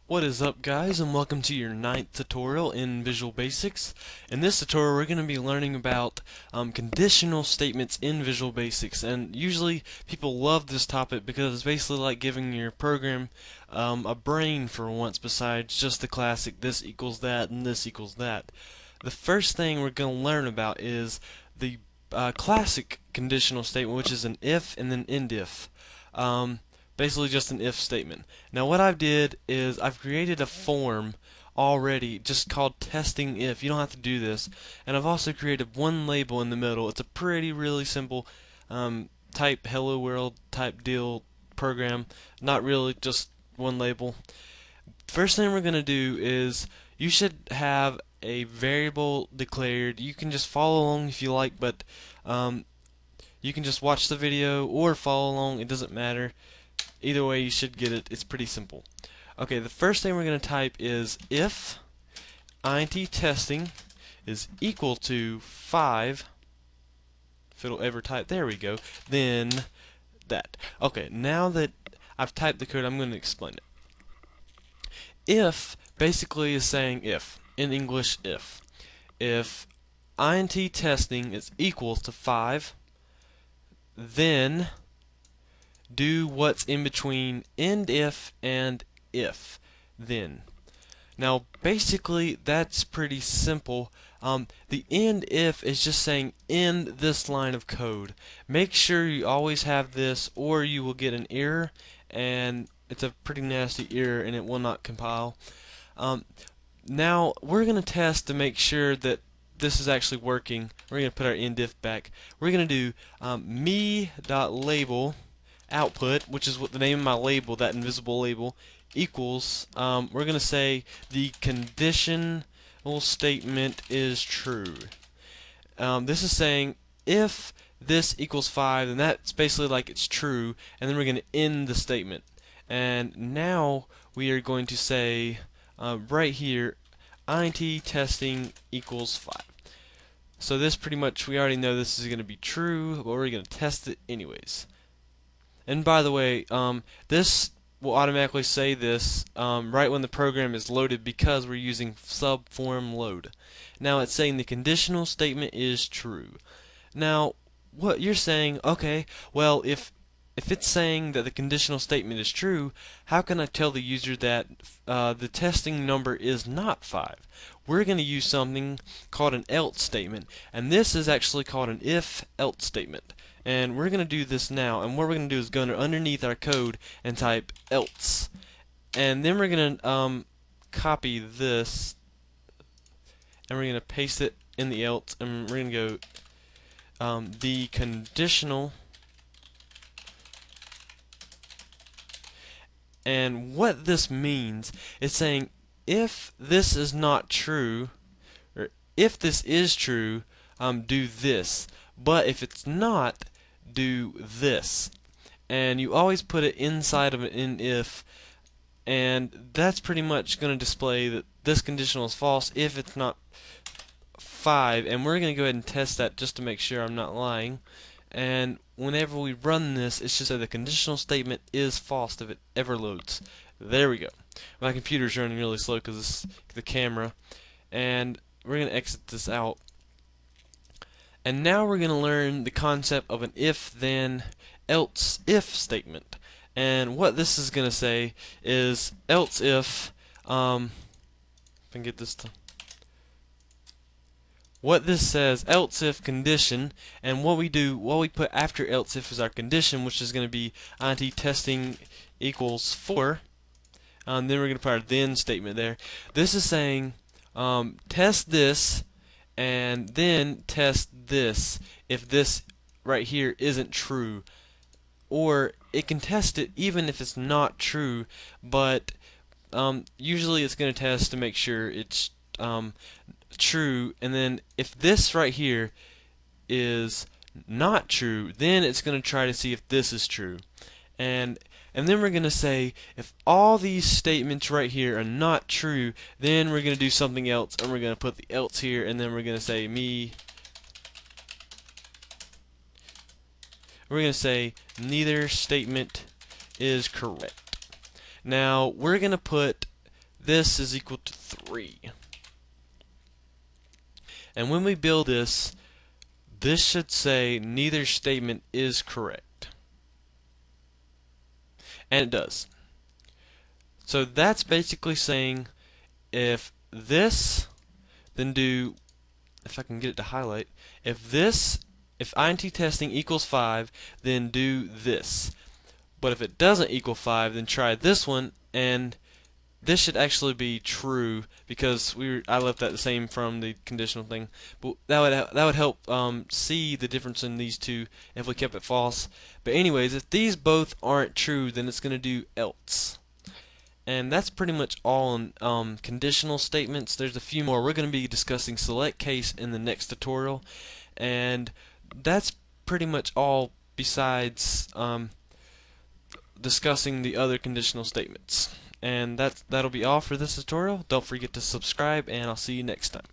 What is up, guys, and welcome to your 9th tutorial in Visual Basics. In this tutorial we're going to be learning about conditional statements in Visual Basics, and usually people love this topic because it's basically like giving your program a brain for once besides just the classic this equals that and this equals that. The first thing we're going to learn about is the classic conditional statement, which is an if and then end if. Basically just an if statement. Now what I did is I've created a form already just called testing if. You don't have to do this. And I've also created one label in the middle. It's a really simple type hello world type deal program. Not really, just one label. First thing we're going to do is you should have a variable declared. You can just follow along if you like, but you can just watch the video or follow along. It doesn't matter. Either way, you should get it. It's pretty simple. Okay, the first thing we're going to type is if int testing is equal to 5, if it'll ever type, there we go, then that. Okay, now that I've typed the code, I'm going to explain it. If basically is saying if, in English if. If int testing is equal to 5, then do what's in between end if and if then. Now basically that's pretty simple. The end if is just saying end this line of code. Make sure you always have this or you will get an error, and it's a pretty nasty error and it will not compile. Now we're going to test to make sure that this is actually working. We're going to put our end if back. We're going to do me.label output, which is what the name of my label, that invisible label, equals, we're going to say the conditional statement is true. This is saying if this equals 5, then that's basically like it's true, and then we're going to end the statement. And now we are going to say right here int testing equals 5. So this pretty much, we already know this is going to be true, but we're going to test it anyways. And by the way, this will automatically say this right when the program is loaded because we're using subform load. Now it's saying the conditional statement is true. Now what you're saying, okay, well if it's saying that the conditional statement is true, how can I tell the user that the testing number is not 5? We're going to use something called an else statement, and this is actually called an if-else statement. And we're going to do this now, and what we're going to do is go underneath our code and type else. And then we're going to copy this, and we're going to paste it in the else, and we're going to go the conditional. And what this means is saying if this is not true, or if this is true, do this. But if it's not, do this. And you always put it inside of an end if, and that's pretty much going to display that this conditional is false if it's not 5. And we're going to go ahead and test that just to make sure I'm not lying. And whenever we run this, it's just that the conditional statement is false if it ever loads. There we go. My computer's running really slow because it's the camera. And we're going to exit this out. And now we're going to learn the concept of an if then else if statement. And what this is going to say is else if if I can get this to what this says, else if condition, and what we put after else if is our condition, which is going to be int testing equals 4. Then we're going to put our then statement there. This is saying test this and then test this if this right here isn't true. Or it can test it even if it's not true, but usually it's going to test to make sure it's true. And then if this right here is not true, then it's going to try to see if this is true. And then we're going to say if all these statements right here are not true, then we're going to do something else, and we're going to put the else here, and then we're going to say we're going to say neither statement is correct. Now we're going to put this is equal to 3. And when we build this, this should say neither statement is correct. And it does. So that's basically saying if this, then do, if I can get it to highlight, if int testing equals 5, then do this. But if it doesn't equal 5, then try this one, and this should actually be true because I left that the same from the conditional thing. But that would help see the difference in these two if we kept it false. But anyways, if these both aren't true, then it's going to do else. And that's pretty much all on conditional statements. There's a few more. We're going to be discussing select case in the next tutorial, and that's pretty much all besides discussing the other conditional statements. And that'll be all for this tutorial. Don't forget to subscribe, and I'll see you next time.